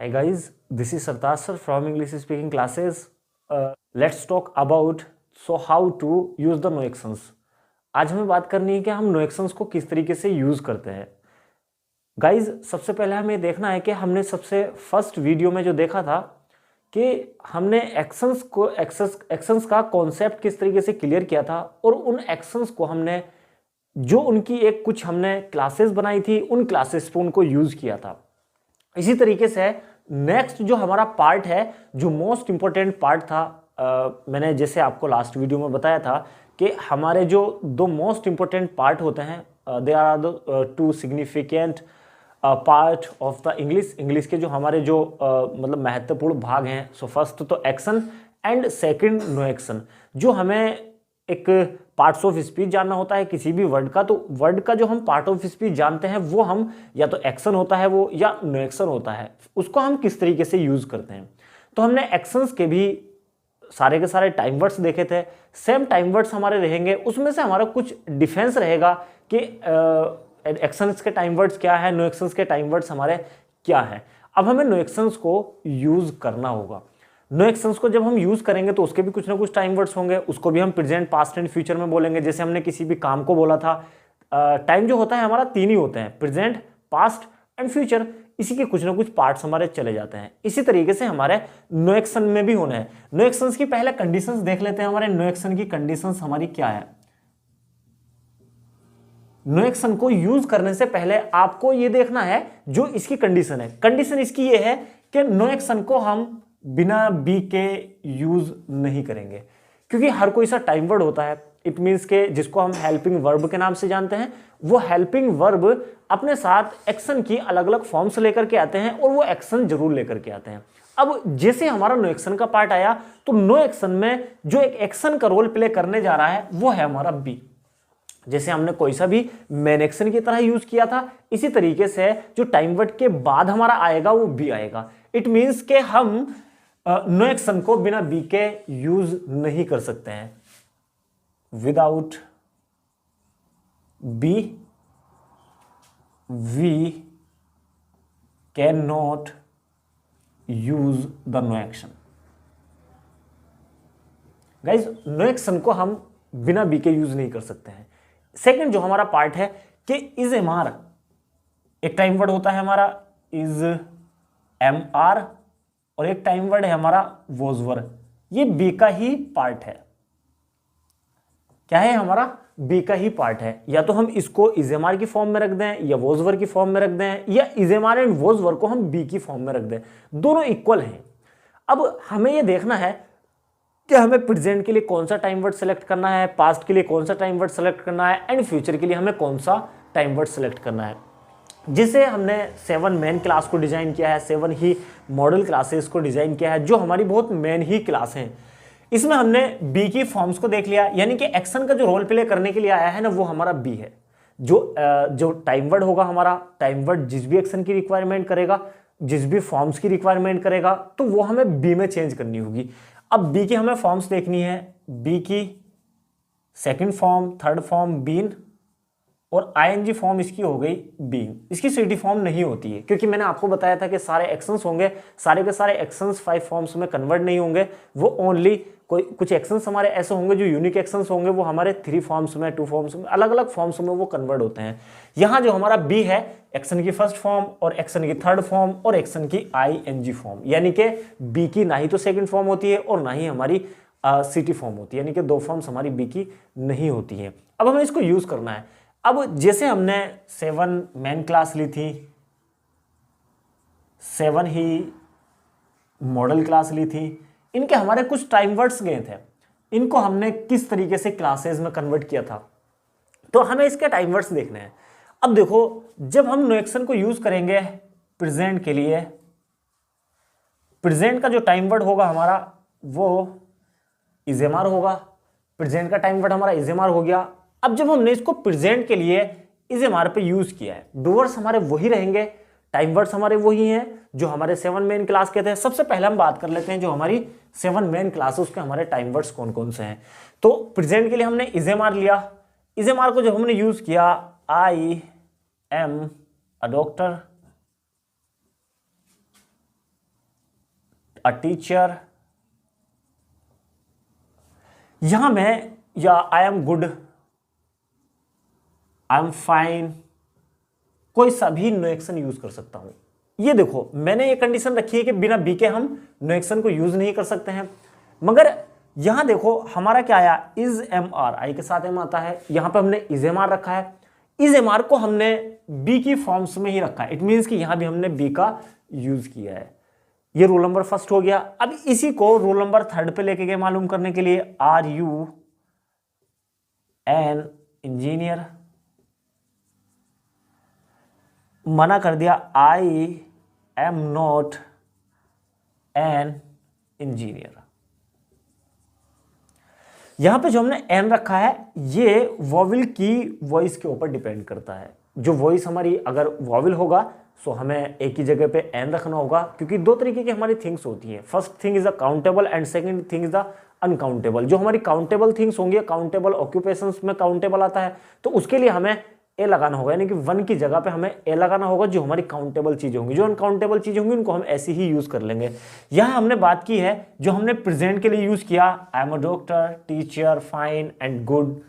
Hi guys, this is Sartaj sir from English speaking classes. Let's talk about how to use the no actions. आज हमें बात करनी है कि हम नो एक्शंस को किस तरीके से यूज करते हैं. गाइज सबसे पहले हमें देखना है कि हमने सबसे फर्स्ट वीडियो में जो देखा था कि हमने एक्शंस का कॉन्सेप्ट किस तरीके से क्लियर किया था और उन एक्शंस को हमने जो उनकी कुछ हमने क्लासेस बनाई थी उन क्लासेस पे उनको यूज किया था. इसी तरीके से नेक्स्ट जो हमारा पार्ट है, जो मोस्ट इंपॉर्टेंट पार्ट था, मैंने जैसे आपको लास्ट वीडियो में बताया था कि हमारे जो दो मोस्ट इंपॉर्टेंट पार्ट होते हैं, they are the two significant part of the English के जो हमारे जो मतलब महत्वपूर्ण भाग हैं. सो फर्स्ट तो action and second no action. जो हमें एक पार्ट्स ऑफ स्पीच जानना होता है किसी भी वर्ड का, तो वर्ड का जो हम पार्ट ऑफ स्पीच जानते हैं वो हम या तो एक्शन होता है वो या नो एक्शन होता है, उसको हम किस तरीके से यूज करते हैं. तो हमने एक्शंस के भी सारे के सारे टाइम वर्ड्स देखे थे. सेम टाइम वर्ड्स हमारे रहेंगे, उसमें से हमारा कुछ डिफरेंस रहेगा कि एक्शंस के टाइम वर्ड्स क्या है, नो एक्शंस के टाइम वर्ड्स हमारे क्या है. अब हमें नो एक्शंस को यूज करना होगा. नो एक्शंस को जब हम यूज करेंगे तो उसके भी कुछ ना कुछ टाइम वर्ड्स होंगे, उसको भी हम प्रेजेंट, पास्ट एंड फ्यूचर में बोलेंगे. जैसे हमने किसी भी काम को बोला था, टाइम जो होता है हमारा तीन ही होते हैं, प्रेजेंट, पास्ट एंड फ्यूचर. इसी के कुछ ना कुछ पार्ट्स हमारे चले जाते हैं. इसी तरीके से हमारे नो एक्शन में भी होना है. नो एक्शंस की पहले कंडीशंस देख लेते हैं. हमारे नो एक्शन की कंडीशंस हमारी क्या है. नो एक्शन को यूज करने से पहले आपको यह देखना है जो इसकी कंडीशन है. कंडीशन इसकी यह है कि नो एक्शन को हम बिना बी के यूज नहीं करेंगे, क्योंकि हर कोई सा टाइम वर्ड होता है. इट मीन्स के जिसको हम हेल्पिंग वर्ब के नाम से जानते हैं, वो हेल्पिंग वर्ब अपने साथ एक्शन की अलग अलग फॉर्म्स लेकर के आते हैं और वो एक्शन जरूर लेकर के आते हैं. अब जैसे हमारा नो एक्शन का पार्ट आया तो नो एक्शन में जो एक एक्शन का रोल प्ले करने जा रहा है वो है हमारा बी. जैसे हमने कोई सा भी मेन एक्शन की तरह यूज किया था, इसी तरीके से जो टाइम वर्ड के बाद हमारा आएगा वो बी आएगा. इट मीन्स के हम नो एक्शन को बिना बी के यूज नहीं कर सकते हैं. Without be we can not use the no action. Guys no action को हम बिना बी के यूज नहीं कर सकते हैं. सेकंड जो हमारा पार्ट है कि इज एम आर, एक टाइम वर्ड होता है हमारा इज एम आर और एक टाइम वर्ड है हमारा वॉज वर. ये बी का ही पार्ट है. क्या है हमारा बी का ही पार्ट है. या तो हम इसको इज एम आर की फॉर्म में रख दें या वॉज वर की फॉर्म में रख दें, या is am are and was were को हम बी की फॉर्म में रख दें. दोनों इक्वल हैं. अब हमें यह देखना है कि हमें प्रेजेंट के लिए कौन सा टाइम वर्ड सेलेक्ट करना है, पास्ट के लिए कौन सा टाइम वर्ड सेलेक्ट करना है एंड फ्यूचर के लिए हमें कौन सा टाइम वर्ड सेलेक्ट करना है. जिसे हमने 7 मेन क्लास को डिजाइन किया है, 7 ही मॉडल क्लासेस को डिजाइन किया है, जो हमारी बहुत मेन ही क्लास हैं. इसमें हमने बी की फॉर्म्स को देख लिया, यानी कि एक्शन का जो रोल प्ले करने के लिए आया है ना, वो हमारा बी है. जो टाइम वर्ड होगा हमारा, टाइम वर्ड जिस भी एक्शन की रिक्वायरमेंट करेगा, जिस भी फॉर्म्स की रिक्वायरमेंट करेगा, तो वो हमें बी में चेंज करनी होगी. अब बी की हमें फॉर्म्स देखनी है. बी की second form, third form been, और आईएनजी फॉर्म इसकी हो गई बीइंग. इसकी सीटी फॉर्म नहीं होती है, क्योंकि मैंने आपको बताया था कि सारे एक्शंस होंगे, सारे के सारे एक्शंस 5 फॉर्म्स में कन्वर्ट नहीं होंगे. वो ओनली कुछ एक्शंस हमारे ऐसे होंगे जो यूनिक एक्शंस होंगे, वो हमारे 3 फॉर्म्स में, 2 फॉर्म्स में, अलग अलग फॉर्म्स में वो कन्वर्ट होते हैं. यहाँ जो हमारा बी है, एक्शन की फर्स्ट फॉर्म और एक्शन की थर्ड फॉर्म और एक्शन की आईएनजी फॉर्म, यानी कि बी की ना ही तो सेकेंड फॉर्म होती है और ना ही हमारी सीटी फॉर्म होती है, यानी कि 2 फॉर्म्स हमारी बी की नहीं होती है. अब हमें इसको यूज करना है. अब जैसे हमने 7 मेन क्लास ली थी, 7 ही मॉडल क्लास ली थी, इनके हमारे कुछ टाइम वर्ड्स गए थे. इनको हमने किस तरीके से क्लासेस में कन्वर्ट किया था, तो हमें इसके टाइम वर्ड्स देखने हैं. अब देखो, जब हम नो एक्शन को यूज करेंगे प्रेजेंट के लिए, प्रेजेंट का जो टाइम वर्ड होगा हमारा वो इज एम आर होगा. प्रेजेंट का टाइम वर्ड हमारा इज एम आर हो गया. अब जब हमने इसको प्रेजेंट के लिए इज एम आर पे यूज किया है, डूवर्स हमारे वही रहेंगे, टाइम वर्ड्स हमारे वही हैं जो हमारे 7 मेन क्लास के थे. सबसे पहले हम बात कर लेते हैं जो हमारी 7 मेन क्लास है, उसके हमारे टाइम वर्ड्स कौन कौन से हैं. तो प्रेजेंट के लिए हमने इज एम आर लिया. इज एम आर को जब हमने यूज किया, I am a doctor, a teacher, यहां मैं या I am good, I am fine, कोई सा भी नो एक्शन यूज कर सकता हूं। ये देखो मैंने ये कंडीशन रखी है कि बिना बी के हम नो एक्शन को यूज नहीं कर सकते हैं, मगर यहां देखो हमारा क्या आया, इज एम आर, आई के साथ एम आता है, यहां पे हमने इज एम आर रखा है, इज एम आर को हमने बी की फॉर्म्स में ही रखा है। इट मीन्स कि यहां भी हमने बी का यूज किया है। ये रूल नंबर फर्स्ट हो गया। अब इसी को रूल नंबर थर्ड पे लेके गए मालूम करने के लिए, आर यू एन इंजीनियर, मना कर दिया I am not an engineer. यहां पे जो हमने एन रखा है ये वॉविल की वॉइस के ऊपर डिपेंड करता है। जो वॉइस हमारी अगर वॉविल होगा सो हमें एक ही जगह पे एन रखना होगा, क्योंकि दो तरीके की हमारी थिंग्स होती हैं। First thing is a countable and second thing is the uncountable. जो हमारी काउंटेबल थिंग्स होंगी, काउंटेबल ऑक्यूपेशंस में काउंटेबल आता है, तो उसके लिए हमें ए लगाना होगा, यानी कि वन की जगह पे हमें ए लगाना होगा। जो हमारी काउंटेबल चीजें होंगी, जो अनकाउंटेबल चीजें होंगी उनको हम ऐसे ही यूज कर लेंगे। यहां हमने बात की है जो हमने प्रेजेंट के लिए यूज किया, I am a doctor, teacher, fine and good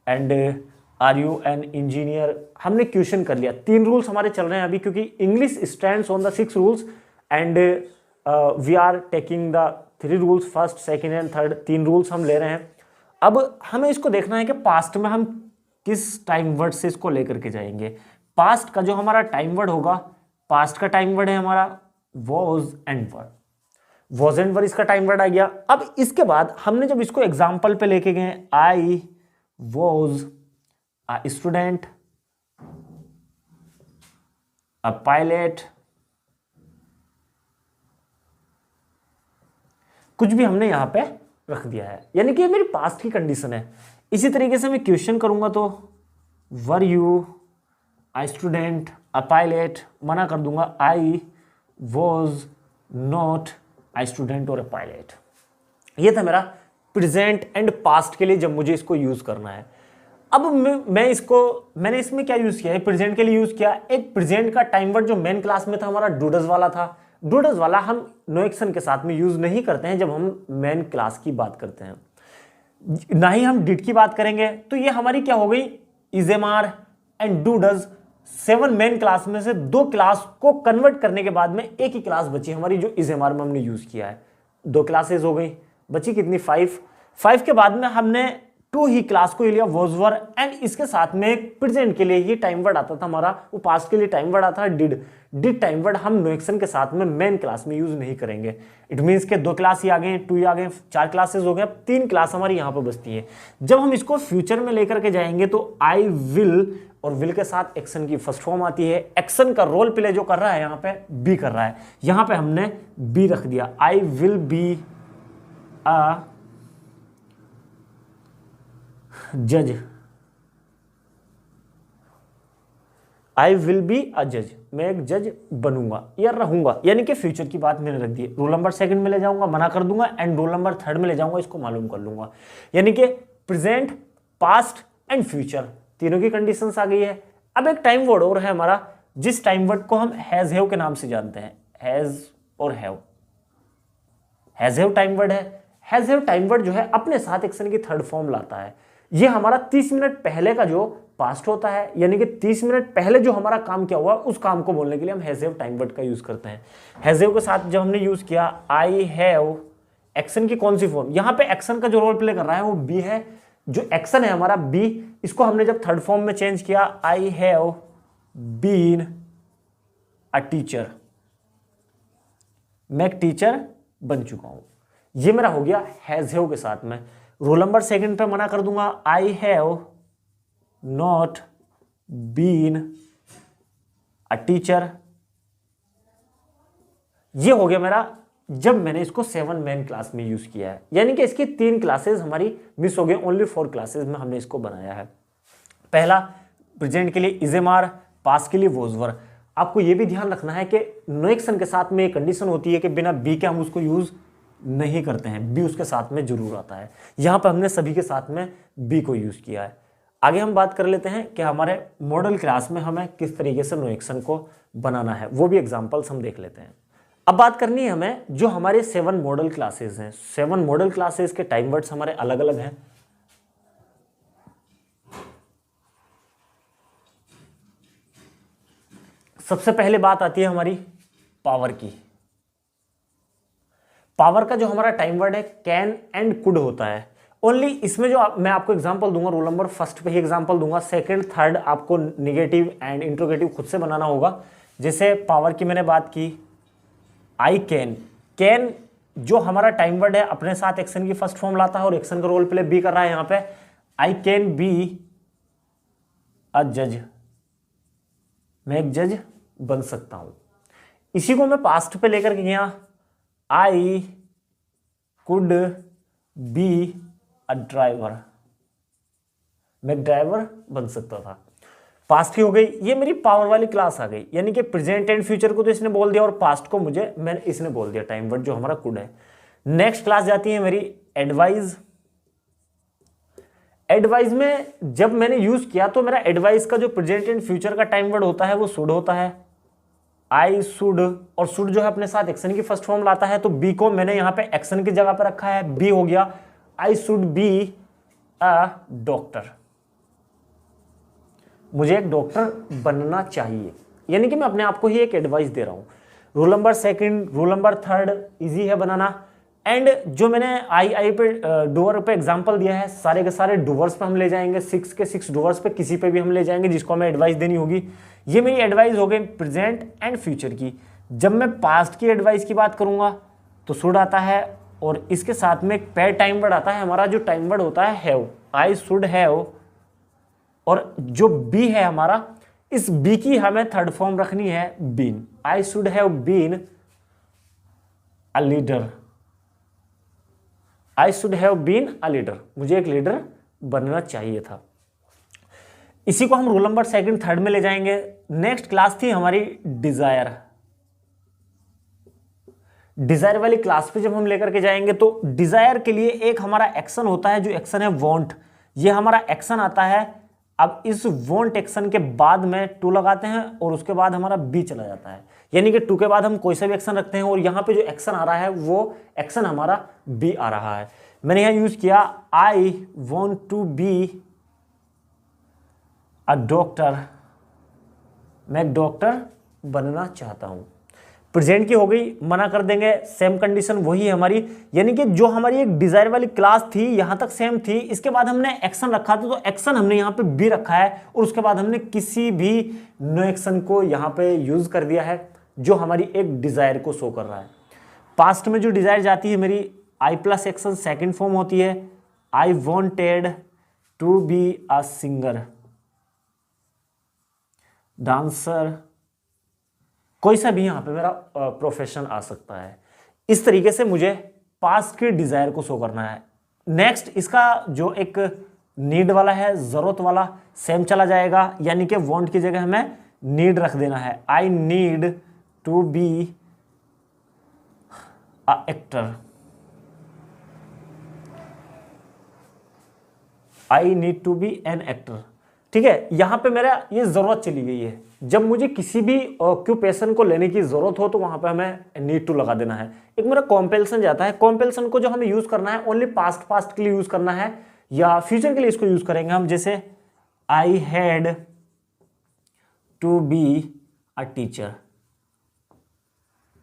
and are you an engineer. हमने क्वेश्चन कर लिया। 3 रूल्स हमारे चल रहे हैं अभी, क्योंकि English stands on the 6 rules and we are taking the 3 rules, first second and third, 3 rules हम ले रहे हैं। अब हमें इसको देखना है कि पास्ट में हम किस टाइम वर्ड से इसको लेकर के जाएंगे। पास्ट का जो हमारा टाइम वर्ड होगा, पास्ट का टाइम वर्ड है हमारा was and were, was and were इसका टाइम वर्ड आ गया। अब इसके बाद हमने जब इसको एग्जाम्पल पे लेके गए, I was a student, a pilot, कुछ भी हमने यहां पे रख दिया है, यानी कि ये मेरी पास्ट की कंडीशन है। इसी तरीके से मैं क्वेश्चन करूंगा तो were you a student, a pilot, मना कर दूंगा I was not a student और अ पायलट। ये था मेरा प्रेजेंट एंड पास्ट के लिए जब मुझे इसको यूज करना है। अब मैंने इसमें क्या यूज किया है, प्रेजेंट के लिए यूज किया एक प्रेजेंट का टाइम वर्ड जो मेन क्लास में था हमारा डूडस वाला था। डूडस वाला हम नो एक्शन के साथ में यूज नहीं करते हैं जब हम मेन क्लास की बात करते हैं, ना ही हम डिड की बात करेंगे। तो ये हमारी क्या हो गई, is am are and does. 7 main class में से 2 क्लास को कन्वर्ट करने के बाद में एक ही क्लास बची हमारी जो इज एम आर में हमने यूज किया है। 2 क्लासेस हो गई, बची कितनी 5 के बाद में हमने 2 ही क्लास को लिया वॉज वर, एंड इसके साथ में एक प्रेजेंट के लिए ही टाइम वर्ड आता था हमारा, वो पास्ट के लिए टाइम वर्ड आता था डिड टाइम वर्ड हम नो एक्शन के साथ में मेन क्लास में यूज नहीं करेंगे। इट मीन्स के 2 क्लास ही आ गए, 2 ही आ गए, 4 क्लासेस हो गए, अब 3 क्लास हमारी यहाँ पर बचती है। जब हम इसको फ्यूचर में लेकर के जाएंगे तो आई विल और विल के साथ एक्शन की फर्स्ट फॉर्म आती है। एक्शन का रोल प्ले जो कर रहा है यहाँ पे बी कर रहा है, यहाँ पे हमने बी रख दिया, आई विल बी अ जज, आई विल बी अ जज, मैं एक जज बनूंगा या रहूंगा, यानी कि फ्यूचर की बात मैंने रख दी। रूल नंबर 2 में ले जाऊंगा, मना कर दूंगा, एंड रूल नंबर 3 में ले जाऊंगा, इसको मालूम कर लूंगा। यानी कि प्रेजेंट, पास्ट एंड फ्यूचर तीनों की कंडीशंस आ गई है। अब एक टाइम वर्ड और है हमारा, जिस टाइम वर्ड को हम हैज हैव के नाम से जानते हैं, हैज और have. Has have time word है। हैज हैव टाइम वर्ड जो है अपने साथ एक्शन की थर्ड फॉर्म लाता है। ये हमारा 30 मिनट पहले का जो पास्ट होता है, यानी कि 30 मिनट पहले जो हमारा काम क्या हुआ उस काम को बोलने के लिए हम हैज हैव टाइम वर्ड का यूज करते हैं। हैज हैव के साथ जब हमने यूज किया आई हैव, एक्शन की कौन सी फॉर्म, यहां पे एक्शन का जो रोल प्ले कर रहा है वो बी है। जो एक्शन है हमारा बी, इसको हमने जब थर्ड फॉर्म में चेंज किया, I have been a teacher, मैं एक टीचर बन चुका हूं। ये मेरा हो गया हैज हैव के साथ में। रूल नंबर 2 पे मना कर दूंगा, I have not been a teacher. ये हो गया मेरा जब मैंने इसको 7 मेन क्लास में यूज किया है, यानी कि इसकी 3 क्लासेस हमारी मिस हो गई, ओनली 4 क्लासेस में हमने इसको बनाया है। पहला प्रेजेंट के लिए इज एम आर, पास्ट के लिए वॉज वर। आपको यह भी ध्यान रखना है कि नो एक्शन के साथ में एक कंडीशन होती है कि बिना बी के हम उसको यूज नहीं करते हैं, बी उसके साथ में जरूर आता है। यहां पर हमने सभी के साथ में बी को यूज किया है। आगे हम बात कर लेते हैं कि हमारे मॉडल क्लास में हमें किस तरीके से नो एक्शन को बनाना है, वो भी एग्जांपल्स हम देख लेते हैं। अब बात करनी है हमें जो हमारे 7 मॉडल क्लासेस हैं। 7 मॉडल क्लासेस के टाइम वर्ड्स हमारे अलग अलग हैं। सबसे पहले बात आती है हमारी पावर की। पावर का जो हमारा टाइम वर्ड है कैन एंड कुड होता है। ओनली इसमें जो मैं आपको एग्जांपल दूंगा, रोल नंबर फर्स्ट पे ही एग्जांपल दूंगा, सेकंड थर्ड आपको निगेटिव एंड इंट्रोगेटिव खुद से बनाना होगा। जैसे पावर की मैंने बात की, आई कैन। कैन जो हमारा टाइम वर्ड है अपने साथ एक्शन की फर्स्ट फॉर्म लाता है और एक्शन का रोल प्ले बी कर रहा है यहां पे। आई कैन बी अ जज, मैं एक जज बन सकता हूं। इसी को मैं पास्ट पे लेकर के गया, I could be a driver, मैं एक ड्राइवर बन सकता था। पास्ट की हो गई, ये मेरी पावर वाली क्लास आ गई, यानी कि प्रेजेंट एंड फ्यूचर को तो इसने बोल दिया और पास्ट को मैंने इसने बोल दिया टाइम वर्ड जो हमारा कुड है। नेक्स्ट क्लास जाती है मेरी एडवाइज। एडवाइज में जब मैंने यूज किया तो मेरा एडवाइस का जो प्रेजेंट एंड फ्यूचर का टाइम वर्ड होता है वो शुड होता है, आई शुड। और शुड जो है अपने साथ एक्शन की फर्स्ट फॉर्म लाता है, तो बी को मैंने यहां पे एक्शन की जगह पे रखा है, बी हो गया I should be a doctor, मुझे एक डॉक्टर बनना चाहिए, यानी कि मैं अपने आप को ही एक एडवाइस दे रहा हूं। Rule number second, rule number third easy है बनाना। एंड जो मैंने आई पे डूअर पे एग्जांपल दिया है, सारे के सारे डूवर्स पे हम ले जाएंगे, 6 के 6 डूवर्स पे किसी पे भी हम ले जाएंगे जिसको हमें एडवाइस देनी होगी। ये मेरी एडवाइस हो गई प्रेजेंट एंड फ्यूचर की। जब मैं पास्ट की एडवाइस की बात करूंगा तो शुड आता है और इसके साथ में एक पेयर टाइम वर्ड आता है हमारा, जो टाइम वर्ड होता है हैव, आई शुड हैव। और जो बी है हमारा, इस बी की हमें थर्ड फॉर्म रखनी है been, I should have been a leader, I should have been a leader, मुझे एक लीडर बनना चाहिए था। इसी को हम रूल नंबर सेकंड थर्ड में ले जाएंगे। नेक्स्ट क्लास थी हमारी डिजायर। डिजायर वाली क्लास पे जब हम लेकर के जाएंगे तो डिजायर के लिए एक हमारा एक्शन होता है, जो एक्शन है वांट, ये हमारा एक्शन आता है। अब इस वांट एक्शन के बाद में टू लगाते हैं और उसके बाद हमारा बी चला जाता है, यानी कि टू के बाद हम कोई सा भी एक्शन रखते हैं और यहां पे जो एक्शन आ रहा है वो एक्शन हमारा बी आ रहा है। मैंने यहां यूज किया I want to be a doctor, मैं एक डॉक्टर बनना चाहता हूं। प्रेजेंट की हो गई, मना कर देंगे, सेम कंडीशन वही है हमारी, यानी कि जो हमारी एक डिजायर वाली क्लास थी यहां तक सेम थी, इसके बाद हमने एक्शन रखा था तो एक्शन हमने यहां पे बी रखा है और उसके बाद हमने किसी भी नो एक्शन को यहां पे यूज कर दिया है जो हमारी एक डिजायर को शो कर रहा है। पास्ट में जो डिजायर जाती है मेरी, I plus action second form होती है, I wanted to be a singer, dancer, कोई सा भी यहां पे मेरा प्रोफेशन आ सकता है। इस तरीके से मुझे पास्ट की डिजायर को शो करना है। नेक्स्ट इसका जो एक नीड वाला है, जरूरत वाला, सेम चला जाएगा, यानी कि वांट की जगह हमें नीड रख देना है, I need to be a actor, I need to be an actor. ठीक है, यहां पे मेरा ये जरूरत चली गई है। जब मुझे किसी भी ऑक्यूपेशन को लेने की जरूरत हो तो वहां पे हमें नीड टू लगा देना है। एक मेरा कॉम्पेल्सन जाता है, कॉम्पेल्सन को जो हमें यूज करना है ओनली पास्ट के लिए यूज करना है या फ्यूचर के लिए इसको यूज करेंगे हम। जैसे I had to be a teacher,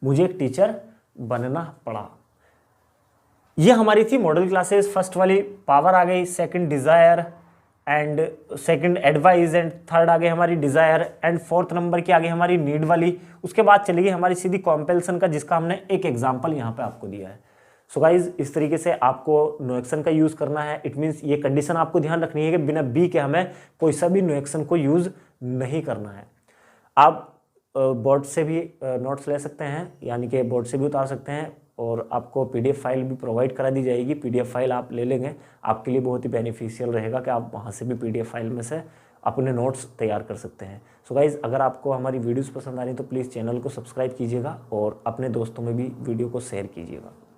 मुझे एक टीचर बनना पड़ा। ये हमारी थी मॉडल क्लासेस। फर्स्ट वाली पावर आ गई, second desire and second advice and third आ गई हमारी डिजायर एंड फोर्थ नंबर की आ गई हमारी नीड वाली। उसके बाद चली गई हमारी सीधी कॉम्पेल्सन का, जिसका हमने एक एग्जांपल यहाँ पे आपको दिया है। सो गाइज, इस तरीके से आपको नो एक्शन का यूज करना है। इट मीन्स ये कंडीशन आपको ध्यान रखनी है कि बिना बी के हमें कोई सा भी नो एक्शन को यूज नहीं करना है। आप बोर्ड से भी नोट्स ले सकते हैं, यानी कि बोर्ड से भी उतार सकते हैं और आपको पीडीएफ फाइल भी प्रोवाइड करा दी जाएगी। पीडीएफ फाइल आप ले लेंगे, आपके लिए बहुत ही बेनिफिशियल रहेगा कि आप वहाँ से भी पीडीएफ फाइल में से अपने नोट्स तैयार कर सकते हैं। सो गाइज़, अगर आपको हमारी वीडियोस पसंद आ रही तो प्लीज़ चैनल को सब्सक्राइब कीजिएगा और अपने दोस्तों में भी वीडियो को शेयर कीजिएगा।